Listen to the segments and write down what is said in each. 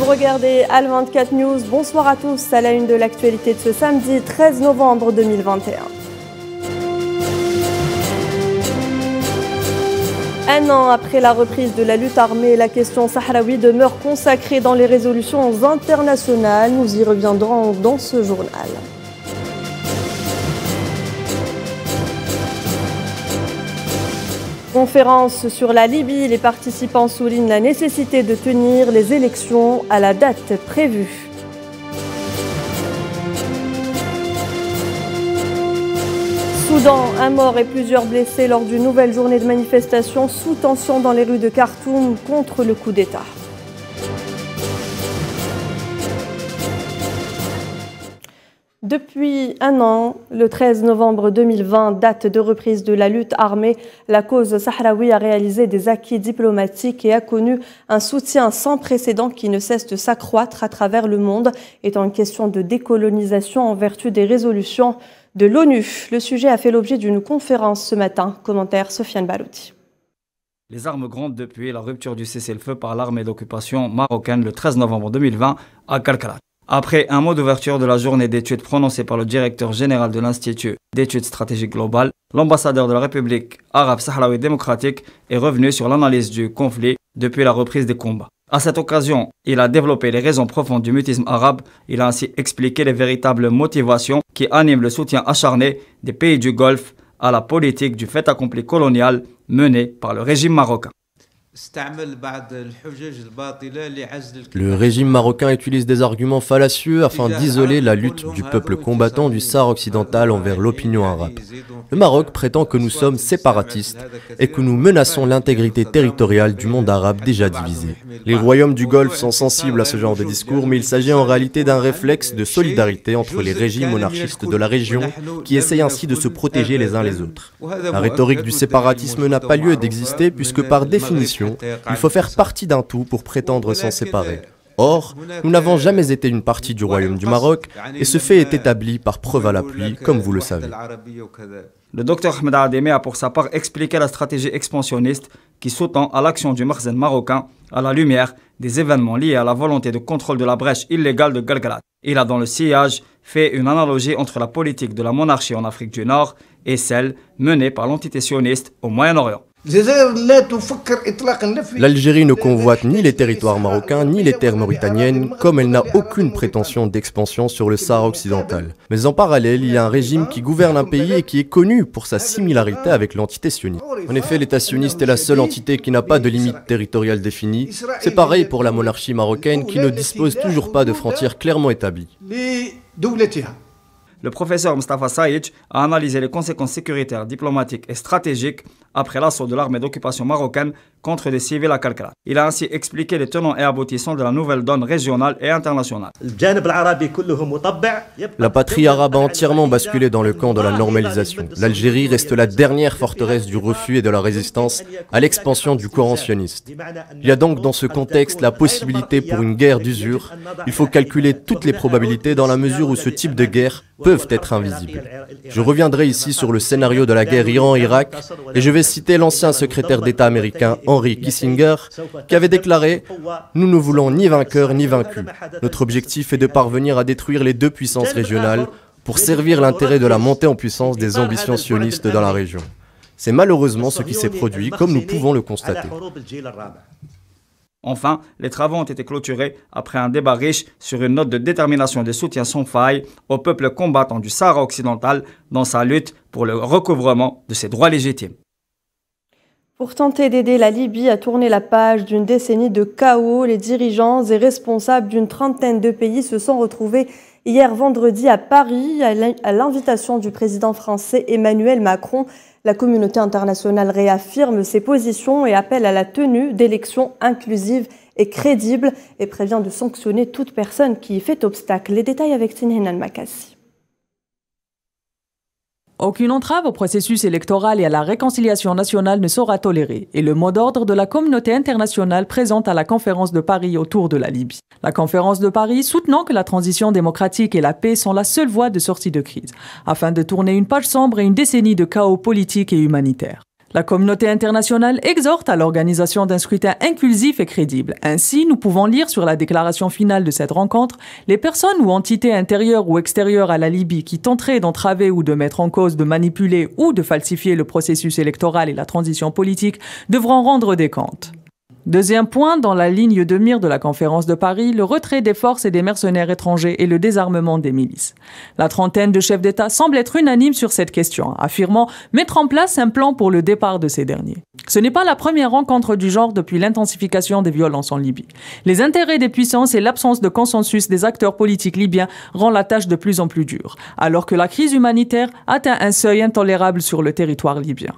regardez Al24 News. Bonsoir à tous à la une de l'actualité de ce samedi 13 novembre 2021. Un an après la reprise de la lutte armée, la question sahraoui demeure consacrée dans les résolutions internationales. Nous y reviendrons dans ce journal. Conférence sur la Libye, les participants soulignent la nécessité de tenir les élections à la date prévue. Soudan, un mort et plusieurs blessés lors d'une nouvelle journée de manifestation sous tension dans les rues de Khartoum contre le coup d'État. Depuis un an, le 13 novembre 2020, date de reprise de la lutte armée, la cause sahraoui a réalisé des acquis diplomatiques et a connu un soutien sans précédent qui ne cesse de s'accroître à travers le monde, étant une question de décolonisation en vertu des résolutions de l'ONU. Le sujet a fait l'objet d'une conférence ce matin. Commentaire Sofiane Balouti. Les armes grondent depuis la rupture du cessez-le-feu par l'armée d'occupation marocaine le 13 novembre 2020 à Karkara. Après un mot d'ouverture de la journée d'études prononcé par le directeur général de l'Institut d'études stratégiques globales, l'ambassadeur de la République arabe sahraoui démocratique est revenu sur l'analyse du conflit depuis la reprise des combats. À cette occasion, il a développé les raisons profondes du mutisme arabe. Il a ainsi expliqué les véritables motivations qui animent le soutien acharné des pays du Golfe à la politique du fait accompli colonial menée par le régime marocain. Le régime marocain utilise des arguments fallacieux afin d'isoler la lutte du peuple combattant du Sahara occidental envers l'opinion arabe. Le Maroc prétend que nous sommes séparatistes et que nous menaçons l'intégrité territoriale du monde arabe déjà divisé. Les royaumes du Golfe sont sensibles à ce genre de discours, mais il s'agit en réalité d'un réflexe de solidarité entre les régimes monarchistes de la région qui essayent ainsi de se protéger les uns les autres. La rhétorique du séparatisme n'a pas lieu d'exister puisque par définition, il faut faire partie d'un tout pour prétendre s'en séparer. Or, nous n'avons jamais été une partie du royaume du Maroc et ce fait est établi par preuve à l'appui, comme vous le savez. Le docteur Ahmed Ademé a pour sa part expliqué la stratégie expansionniste qui sous-tend à l'action du Makhzen marocain à la lumière des événements liés à la volonté de contrôle de la brèche illégale de Galgalat. Il a dans le sillage fait une analogie entre la politique de la monarchie en Afrique du Nord et celle menée par l'entité sioniste au Moyen-Orient. L'Algérie ne convoite ni les territoires marocains ni les terres mauritaniennes, comme elle n'a aucune prétention d'expansion sur le Sahara occidental. Mais en parallèle, il y a un régime qui gouverne un pays et qui est connu pour sa similarité avec l'entité sioniste. En effet, l'État sioniste est la seule entité qui n'a pas de limite territoriale définie. C'est pareil pour la monarchie marocaine qui ne dispose toujours pas de frontières clairement établies. Le professeur Mustafa Saïd a analysé les conséquences sécuritaires, diplomatiques et stratégiques après l'assaut de l'armée d'occupation marocaine contre des civils à Karkara. Il a ainsi expliqué les tenants et aboutissants de la nouvelle donne régionale et internationale. La patrie arabe a entièrement basculé dans le camp de la normalisation. L'Algérie reste la dernière forteresse du refus et de la résistance à l'expansion du courant sioniste. Il y a donc dans ce contexte la possibilité pour une guerre d'usure. Il faut calculer toutes les probabilités dans la mesure où ce type de guerre peuvent être invisibles. Je reviendrai ici sur le scénario de la guerre Iran-Irak et je vais citer l'ancien secrétaire d'État américain Henry Kissinger qui avait déclaré « Nous ne voulons ni vainqueurs ni vaincus. Notre objectif est de parvenir à détruire les deux puissances régionales pour servir l'intérêt de la montée en puissance des ambitions sionistes dans la région. » C'est malheureusement ce qui s'est produit, comme nous pouvons le constater. Enfin, les travaux ont été clôturés après un débat riche sur une note de détermination de soutien sans faille au peuple combattant du Sahara occidental dans sa lutte pour le recouvrement de ses droits légitimes. Pour tenter d'aider la Libye à tourner la page d'une décennie de chaos, les dirigeants et responsables d'une trentaine de pays se sont retrouvés hier vendredi à Paris à l'invitation du président français Emmanuel Macron. La communauté internationale réaffirme ses positions et appelle à la tenue d'élections inclusives et crédibles et prévient de sanctionner toute personne qui y fait obstacle. Les détails avec Tinhinan Makassi. Aucune entrave au processus électoral et à la réconciliation nationale ne sera tolérée, et le mot d'ordre de la communauté internationale présente à la conférence de Paris autour de la Libye. La conférence de Paris soutenant que la transition démocratique et la paix sont la seule voie de sortie de crise, afin de tourner une page sombre et une décennie de chaos politique et humanitaire. La communauté internationale exhorte à l'organisation d'un scrutin inclusif et crédible. Ainsi, nous pouvons lire sur la déclaration finale de cette rencontre, les personnes ou entités intérieures ou extérieures à la Libye qui tenteraient d'entraver ou de mettre en cause, de manipuler ou de falsifier le processus électoral et la transition politique devront rendre des comptes. Deuxième point, dans la ligne de mire de la conférence de Paris, le retrait des forces et des mercenaires étrangers et le désarmement des milices. La trentaine de chefs d'État semble être unanime sur cette question, affirmant mettre en place un plan pour le départ de ces derniers. Ce n'est pas la première rencontre du genre depuis l'intensification des violences en Libye. Les intérêts des puissances et l'absence de consensus des acteurs politiques libyens rend la tâche de plus en plus dure, alors que la crise humanitaire atteint un seuil intolérable sur le territoire libyen.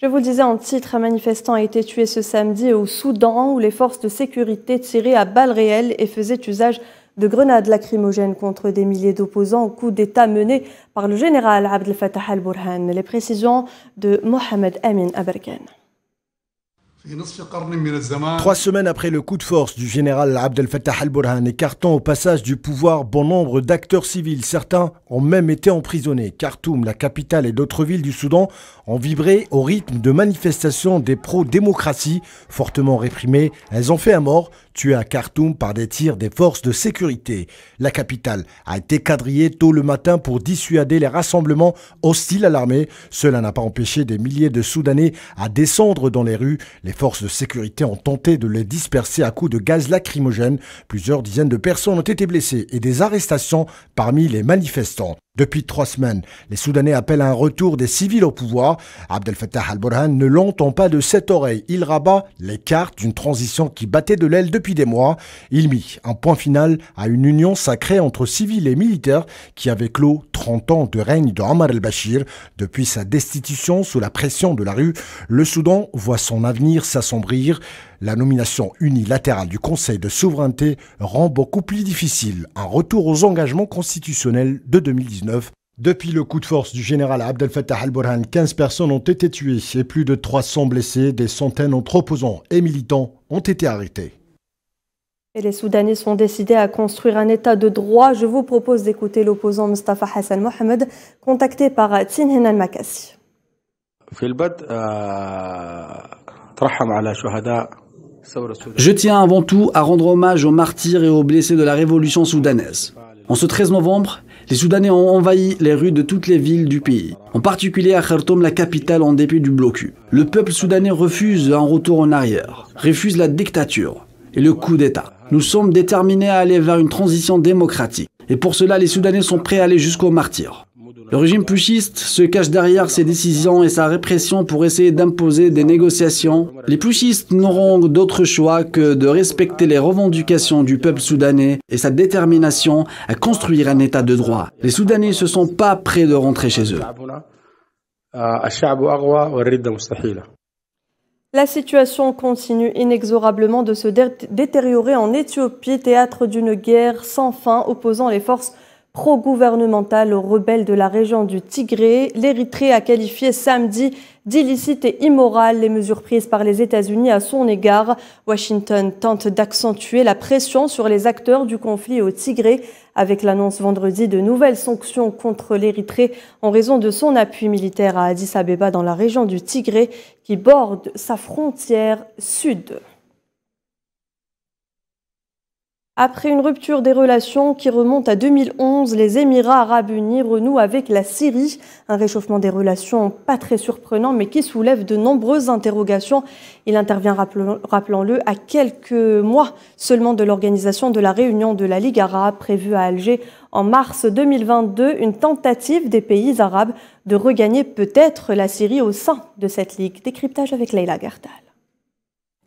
Je vous le disais en titre, un manifestant a été tué ce samedi au Soudan où les forces de sécurité tiraient à balles réelles et faisaient usage de grenades lacrymogènes contre des milliers d'opposants au coup d'État mené par le général Abdel Fattah al-Burhan. Les précisions de Mohamed Amin Aberkan. 3 semaines après le coup de force du général Abdel Fattah al-Burhan, écartant au passage du pouvoir bon nombre d'acteurs civils, certains ont même été emprisonnés. Khartoum, la capitale et d'autres villes du Soudan ont vibré au rythme de manifestations des pro-démocratie fortement réprimées. Elles ont fait un mort, tué à Khartoum par des tirs des forces de sécurité. La capitale a été quadrillée tôt le matin pour dissuader les rassemblements hostiles à l'armée. Cela n'a pas empêché des milliers de Soudanais à descendre dans les rues. Les forces de sécurité ont tenté de les disperser à coups de gaz lacrymogène. Plusieurs dizaines de personnes ont été blessées et des arrestations parmi les manifestants. Depuis 3 semaines, les Soudanais appellent à un retour des civils au pouvoir. Abdel Fattah al-Burhan ne l'entend pas de cette oreille. Il rabat les cartes d'une transition qui battait de l'aile depuis des mois. Il mit un point final à une union sacrée entre civils et militaires qui avait clos 30 ans de règne de Omar el-Bashir. Depuis sa destitution sous la pression de la rue, le Soudan voit son avenir s'assombrir. La nomination unilatérale du Conseil de souveraineté rend beaucoup plus difficile un retour aux engagements constitutionnels de 2019. Depuis le coup de force du général Abdel Fattah al-Burhan, 15 personnes ont été tuées et plus de 300 blessés. Des centaines entre opposants et militants ont été arrêtés. Et les Soudanais sont décidés à construire un état de droit. Je vous propose d'écouter l'opposant Mustafa Hassan Mohamed, contacté par Tinhin al-Makassi. Je tiens avant tout à rendre hommage aux martyrs et aux blessés de la révolution soudanaise. En ce 13 novembre, les Soudanais ont envahi les rues de toutes les villes du pays, en particulier à Khartoum, la capitale, en dépit du blocus. Le peuple soudanais refuse un retour en arrière, refuse la dictature et le coup d'État. Nous sommes déterminés à aller vers une transition démocratique. Et pour cela, les Soudanais sont prêts à aller jusqu'au martyr. Le régime pushiste se cache derrière ses décisions et sa répression pour essayer d'imposer des négociations. Les pushistes n'auront d'autre choix que de respecter les revendications du peuple soudanais et sa détermination à construire un état de droit. Les Soudanais ne se sont pas prêts de rentrer chez eux. La situation continue inexorablement de se détériorer en Éthiopie, théâtre d'une guerre sans fin opposant les forces pro-gouvernementales aux rebelles de la région du Tigré. L'Érythrée a qualifié samedi d'illicite et immorale les mesures prises par les États-Unis à son égard. Washington tente d'accentuer la pression sur les acteurs du conflit au Tigré avec l'annonce vendredi de nouvelles sanctions contre l'Érythrée en raison de son appui militaire à Addis Abeba dans la région du Tigré qui borde sa frontière sud. Après une rupture des relations qui remonte à 2011, les Émirats arabes unis renouent avec la Syrie. Un réchauffement des relations pas très surprenant, mais qui soulève de nombreuses interrogations. Il intervient, rappelons-le, à quelques mois seulement de l'organisation de la réunion de la Ligue arabe prévue à Alger en mars 2022. Une tentative des pays arabes de regagner peut-être la Syrie au sein de cette Ligue. Décryptage avec Leïla Gardal.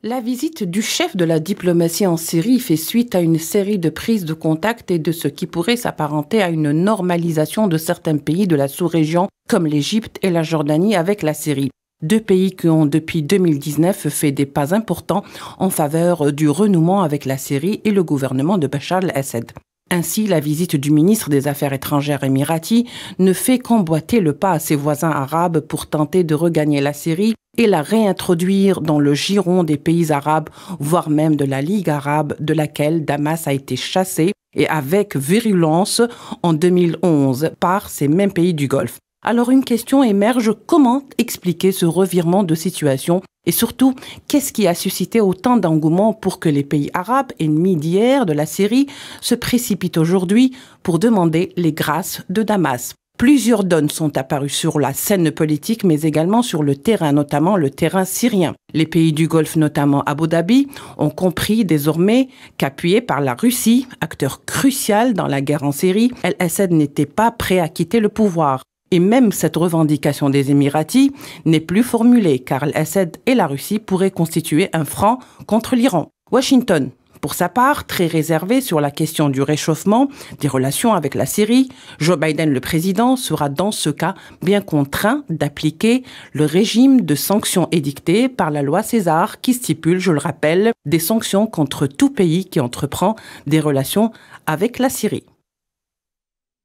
La visite du chef de la diplomatie en Syrie fait suite à une série de prises de contact et de ce qui pourrait s'apparenter à une normalisation de certains pays de la sous-région, comme l'Égypte et la Jordanie avec la Syrie. 2 pays qui ont depuis 2019 fait des pas importants en faveur du renouement avec la Syrie et le gouvernement de Bachar el-Assad. Ainsi, la visite du ministre des Affaires étrangères émirati ne fait qu'emboîter le pas à ses voisins arabes pour tenter de regagner la Syrie et la réintroduire dans le giron des pays arabes, voire même de la Ligue arabe de laquelle Damas a été chassé et avec virulence en 2011 par ces mêmes pays du Golfe. Alors une question émerge, comment expliquer ce revirement de situation? Et surtout, qu'est-ce qui a suscité autant d'engouement pour que les pays arabes, ennemis d'hier de la Syrie, se précipitent aujourd'hui pour demander les grâces de Damas? Plusieurs donnes sont apparues sur la scène politique, mais également sur le terrain, notamment le terrain syrien. Les pays du Golfe, notamment Abu Dhabi, ont compris désormais qu'appuyé par la Russie, acteur crucial dans la guerre en Syrie, El-Assad n'était pas prêt à quitter le pouvoir. Et même cette revendication des Émiratis n'est plus formulée, car El-Assad et la Russie pourraient constituer un front contre l'Iran. Washington, pour sa part, très réservé sur la question du réchauffement des relations avec la Syrie, Joe Biden, le président, sera dans ce cas bien contraint d'appliquer le régime de sanctions édicté par la loi César qui stipule, je le rappelle, des sanctions contre tout pays qui entreprend des relations avec la Syrie.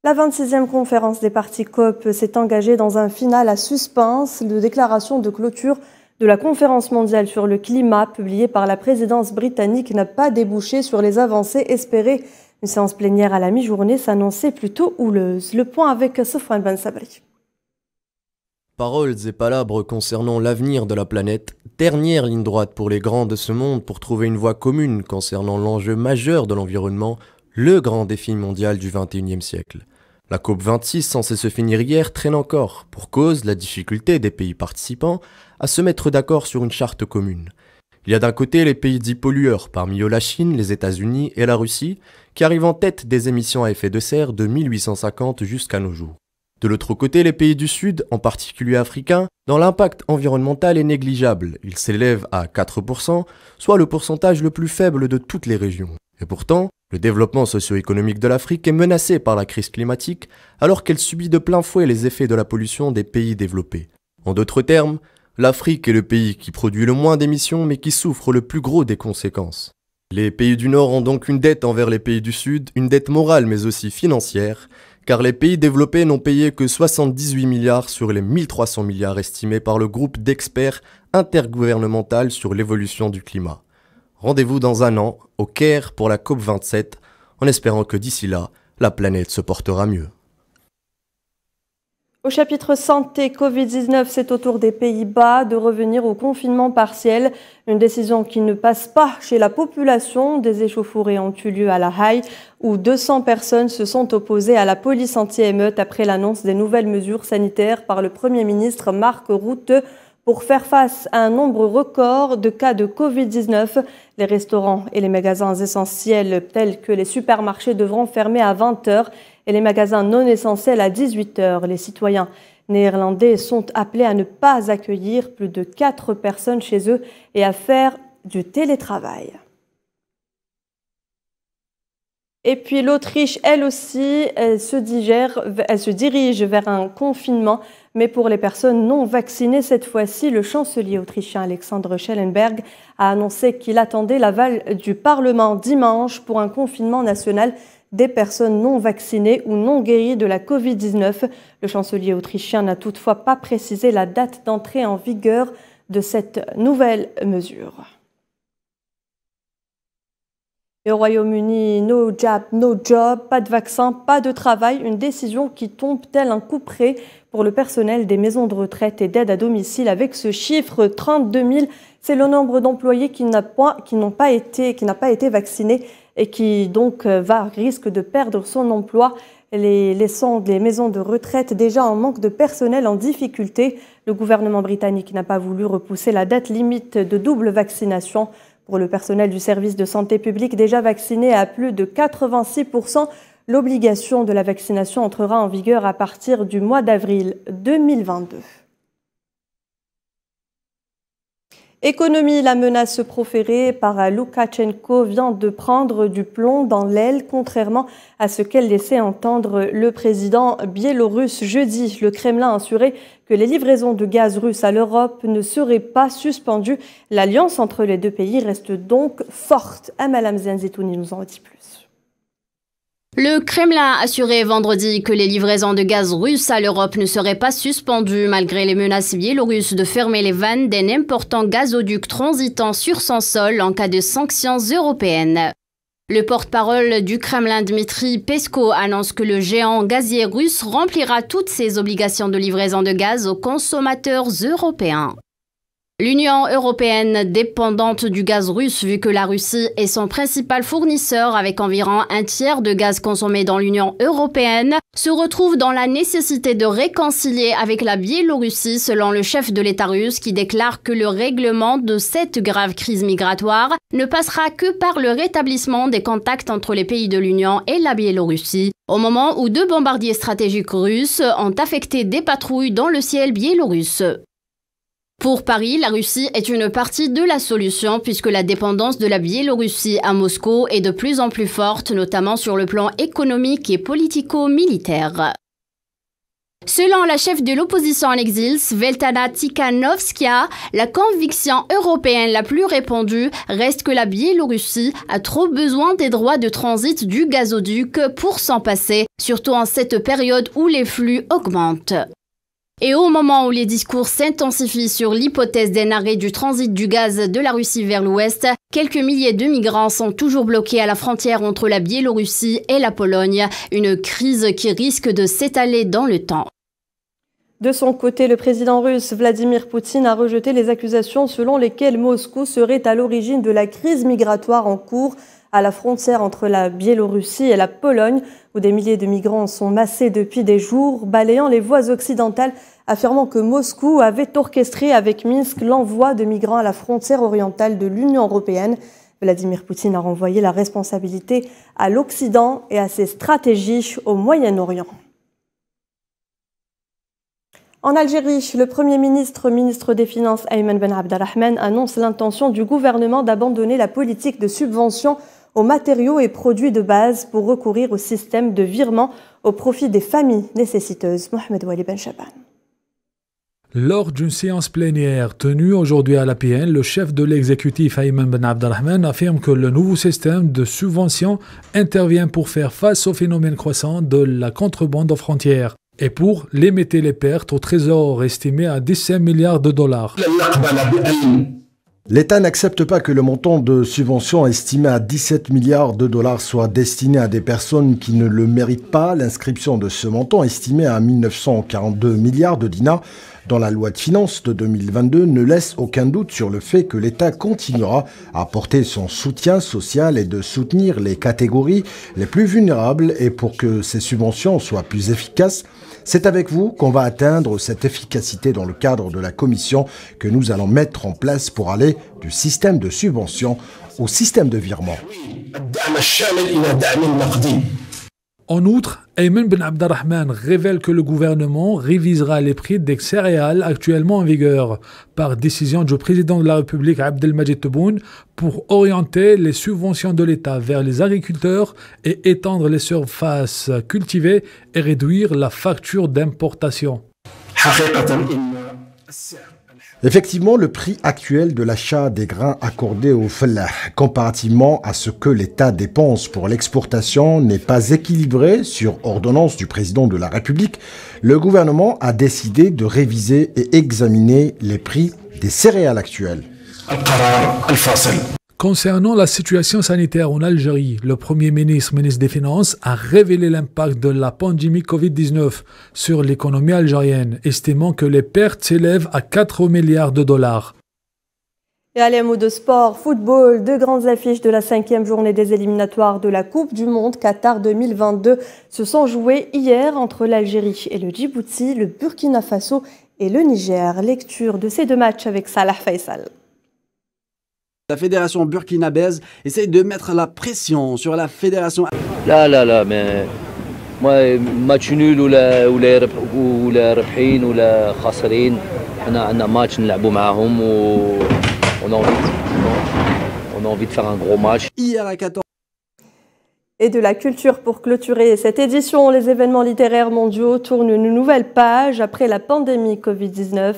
La 26e conférence des parties COP s'est engagée dans un final à suspense. La déclaration de clôture de la conférence mondiale sur le climat publiée par la présidence britannique n'a pas débouché sur les avancées espérées. Une séance plénière à la mi-journée s'annonçait plutôt houleuse. Le point avec Sofwan Ben Sabri. Paroles et palabres concernant l'avenir de la planète, dernière ligne droite pour les grands de ce monde pour trouver une voie commune concernant l'enjeu majeur de l'environnement, le grand défi mondial du XXIe siècle. La COP26, censée se finir hier, traîne encore, pour cause la difficulté des pays participants à se mettre d'accord sur une charte commune. Il y a d'un côté les pays dits pollueurs, parmi eux la Chine, les États-Unis et la Russie, qui arrivent en tête des émissions à effet de serre de 1850 jusqu'à nos jours. De l'autre côté, les pays du Sud, en particulier africains, dont l'impact environnemental est négligeable. Il s'élève à 4%, soit le pourcentage le plus faible de toutes les régions. Et pourtant, le développement socio-économique de l'Afrique est menacé par la crise climatique alors qu'elle subit de plein fouet les effets de la pollution des pays développés. En d'autres termes, l'Afrique est le pays qui produit le moins d'émissions mais qui souffre le plus gros des conséquences. Les pays du Nord ont donc une dette envers les pays du Sud, une dette morale mais aussi financière, car les pays développés n'ont payé que 78 milliards sur les 1300 milliards estimés par le groupe d'experts intergouvernemental sur l'évolution du climat. Rendez-vous dans un an, au Caire, pour la COP27, en espérant que d'ici là, la planète se portera mieux. Au chapitre santé Covid-19, c'est au tour des Pays-Bas de revenir au confinement partiel. Une décision qui ne passe pas chez la population. Des échauffourées ont eu lieu à La Haye, où 200 personnes se sont opposées à la police anti-émeute après l'annonce des nouvelles mesures sanitaires par le Premier ministre Mark Rutte. Pour faire face à un nombre record de cas de Covid-19, les restaurants et les magasins essentiels tels que les supermarchés devront fermer à 20h et les magasins non essentiels à 18h. Les citoyens néerlandais sont appelés à ne pas accueillir plus de 4 personnes chez eux et à faire du télétravail. Et puis l'Autriche, elle aussi, elle se dirige vers un confinement, mais pour les personnes non vaccinées cette fois-ci. Le chancelier autrichien Alexander Schellenberg a annoncé qu'il attendait l'aval du Parlement dimanche pour un confinement national des personnes non vaccinées ou non guéries de la Covid-19. Le chancelier autrichien n'a toutefois pas précisé la date d'entrée en vigueur de cette nouvelle mesure. Et au Royaume-Uni, no jab, no job, pas de vaccin, pas de travail, une décision qui tombe tel un couperet pour le personnel des maisons de retraite et d'aide à domicile. Avec ce chiffre, 32 000, c'est le nombre d'employés qui n'a pas été vaccinés et qui donc risque de perdre son emploi, laissant des maisons de retraite déjà en manque de personnel en difficulté. Le gouvernement britannique n'a pas voulu repousser la date limite de double vaccination. Pour le personnel du service de santé publique déjà vacciné à plus de 86%, l'obligation de la vaccination entrera en vigueur à partir du mois d'avril 2022. Économie, la menace proférée par Loukachenko vient de prendre du plomb dans l'aile, contrairement à ce qu'elle laissait entendre le président biélorusse jeudi. Le Kremlin a assuré que les livraisons de gaz russe à l'Europe ne seraient pas suspendues. L'alliance entre les deux pays reste donc forte. Amalam Zenzitouni nous en dit plus. Le Kremlin a assuré vendredi que les livraisons de gaz russe à l'Europe ne seraient pas suspendues malgré les menaces biélorusses de fermer les vannes d'un important gazoduc transitant sur son sol en cas de sanctions européennes. Le porte-parole du Kremlin, Dmitri Peskov, annonce que le géant gazier russe remplira toutes ses obligations de livraison de gaz aux consommateurs européens. L'Union européenne, dépendante du gaz russe vu que la Russie est son principal fournisseur avec environ un tiers de gaz consommé dans l'Union européenne, se retrouve dans la nécessité de réconcilier avec la Biélorussie selon le chef de l'État russe qui déclare que le règlement de cette grave crise migratoire ne passera que par le rétablissement des contacts entre les pays de l'Union et la Biélorussie, au moment où 2 bombardiers stratégiques russes ont affecté des patrouilles dans le ciel biélorusse. Pour Paris, la Russie est une partie de la solution puisque la dépendance de la Biélorussie à Moscou est de plus en plus forte, notamment sur le plan économique et politico-militaire. Selon la chef de l'opposition en exil, Svetlana Tikhanovskaya, la conviction européenne la plus répandue reste que la Biélorussie a trop besoin des droits de transit du gazoduc pour s'en passer, surtout en cette période où les flux augmentent. Et au moment où les discours s'intensifient sur l'hypothèse d'un arrêt du transit du gaz de la Russie vers l'ouest, quelques milliers de migrants sont toujours bloqués à la frontière entre la Biélorussie et la Pologne, une crise qui risque de s'étaler dans le temps. De son côté, le président russe Vladimir Poutine a rejeté les accusations selon lesquelles Moscou serait à l'origine de la crise migratoire en cours à la frontière entre la Biélorussie et la Pologne, où des milliers de migrants sont massés depuis des jours, balayant les voies occidentales, affirmant que Moscou avait orchestré avec Minsk l'envoi de migrants à la frontière orientale de l'Union européenne. Vladimir Poutine a renvoyé la responsabilité à l'Occident et à ses stratégies au Moyen-Orient. En Algérie, le Premier ministre des Finances Ayman Ben Abdelrahman annonce l'intention du gouvernement d'abandonner la politique de subvention aux matériaux et produits de base pour recourir au système de virement au profit des familles nécessiteuses. Mohamed Wali Ben Chaban. Lors d'une séance plénière tenue aujourd'hui à l'APN, le chef de l'exécutif Ayman Ben Abdelrahman affirme que le nouveau système de subvention intervient pour faire face au phénomène croissant de la contrebande aux frontières et pour limiter les pertes au trésor estimées à 17 milliards de dollars. L'État n'accepte pas que le montant de subvention estimé à 17 milliards de dollars soit destiné à des personnes qui ne le méritent pas. L'inscription de ce montant estimé à 1942 milliards de dinars dans la loi de finances de 2022 ne laisse aucun doute sur le fait que l'État continuera à apporter son soutien social et de soutenir les catégories les plus vulnérables. Et pour que ces subventions soient plus efficaces, c'est avec vous qu'on va atteindre cette efficacité dans le cadre de la commission que nous allons mettre en place pour aller du système de subvention au système de virement. En outre, Ayman Ben Abdelrahman révèle que le gouvernement révisera les prix des céréales actuellement en vigueur par décision du président de la République Abdelmajid Tebboune pour orienter les subventions de l'État vers les agriculteurs et étendre les surfaces cultivées et réduire la facture d'importation. Effectivement, le prix actuel de l'achat des grains accordés aux fellah, comparativement à ce que l'État dépense pour l'exportation, n'est pas équilibré. Sur ordonnance du président de la République, le gouvernement a décidé de réviser et examiner les prix des céréales actuelles. Concernant la situation sanitaire en Algérie, le Premier ministre des Finances, a révélé l'impact de la pandémie Covid-19 sur l'économie algérienne, estimant que les pertes s'élèvent à 4 milliards de dollars. Et allez, un mot de sport, football, 2 grandes affiches de la 5e journée des éliminatoires de la Coupe du Monde Qatar 2022 se sont jouées hier entre l'Algérie et le Djibouti, le Burkina Faso et le Niger. Lecture de ces 2 matchs avec Salah Faisal. La fédération burkinabèse essaye de mettre la pression sur la fédération. لا mais moi match nul ولا ربحين ولا خاسرين انا عندنا ماتش نلعبوا معاهم on a envie de faire un gros match. Hier à 14. Et de la culture pour clôturer cette édition, les événements littéraires mondiaux tournent une nouvelle page après la pandémie Covid-19.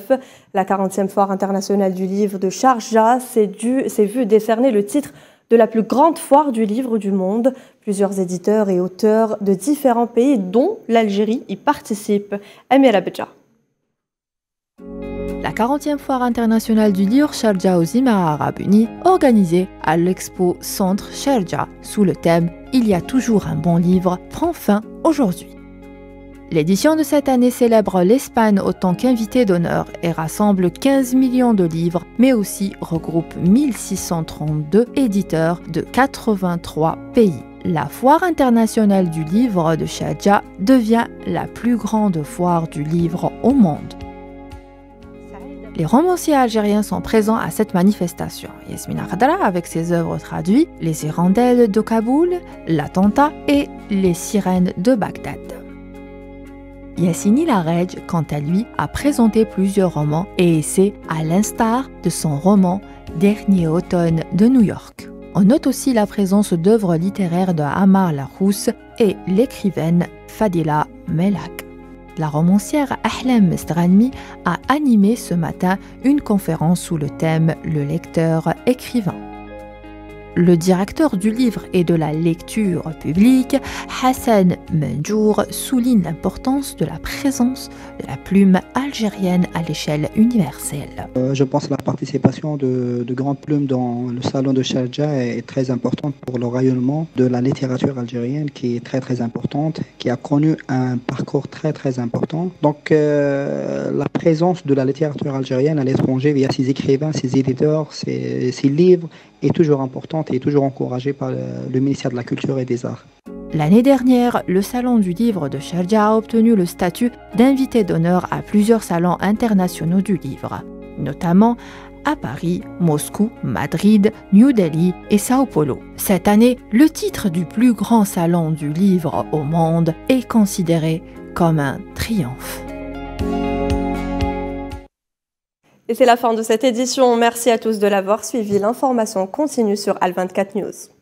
La 40e foire internationale du livre de Sharjah s'est vue décerner le titre de la plus grande foire du livre du monde. Plusieurs éditeurs et auteurs de différents pays, dont l'Algérie, y participent. Amir Abedja. La 40e foire internationale du livre Sharjah aux Émirats arabes unis, organisée à l'Expo Centre Sharjah sous le thème « Il y a toujours un bon livre » prend fin aujourd'hui. L'édition de cette année célèbre l'Espagne autant qu'invité d'honneur et rassemble 15 millions de livres, mais aussi regroupe 1632 éditeurs de 83 pays. La foire internationale du livre de Sharjah devient la plus grande foire du livre au monde. Les romanciers algériens sont présents à cette manifestation. Yasmina Khadra avec ses œuvres traduites, Les Hirondelles de Kaboul, L'Attentat et Les Sirènes de Bagdad. Yassini Laredj, quant à lui, a présenté plusieurs romans et essais à l'instar de son roman Dernier automne de New York. On note aussi la présence d'œuvres littéraires de Ammar Larousse et l'écrivaine Fadila Melak. La romancière Ahlam Mestranmi a animé ce matin une conférence sous le thème « Le lecteur écrivain ». Le directeur du livre et de la lecture publique, Hassan Menjour, souligne l'importance de la présence de la plume algérienne à l'échelle universelle. Je pense que la participation de grandes plumes dans le salon de Sharjah est très importante pour le rayonnement de la littérature algérienne qui est très importante, qui a connu un parcours très important. Donc la présence de la littérature algérienne à l'étranger via ses écrivains, ses éditeurs, ses livres est toujours importante et toujours encouragée par le ministère de la Culture et des Arts. L'année dernière, le Salon du Livre de Sharjah a obtenu le statut d'invité d'honneur à plusieurs salons internationaux du livre, notamment à Paris, Moscou, Madrid, New Delhi et Sao Paulo. Cette année, le titre du plus grand salon du livre au monde est considéré comme un triomphe. Et c'est la fin de cette édition. Merci à tous de l'avoir suivi. L'information continue sur Al24 News.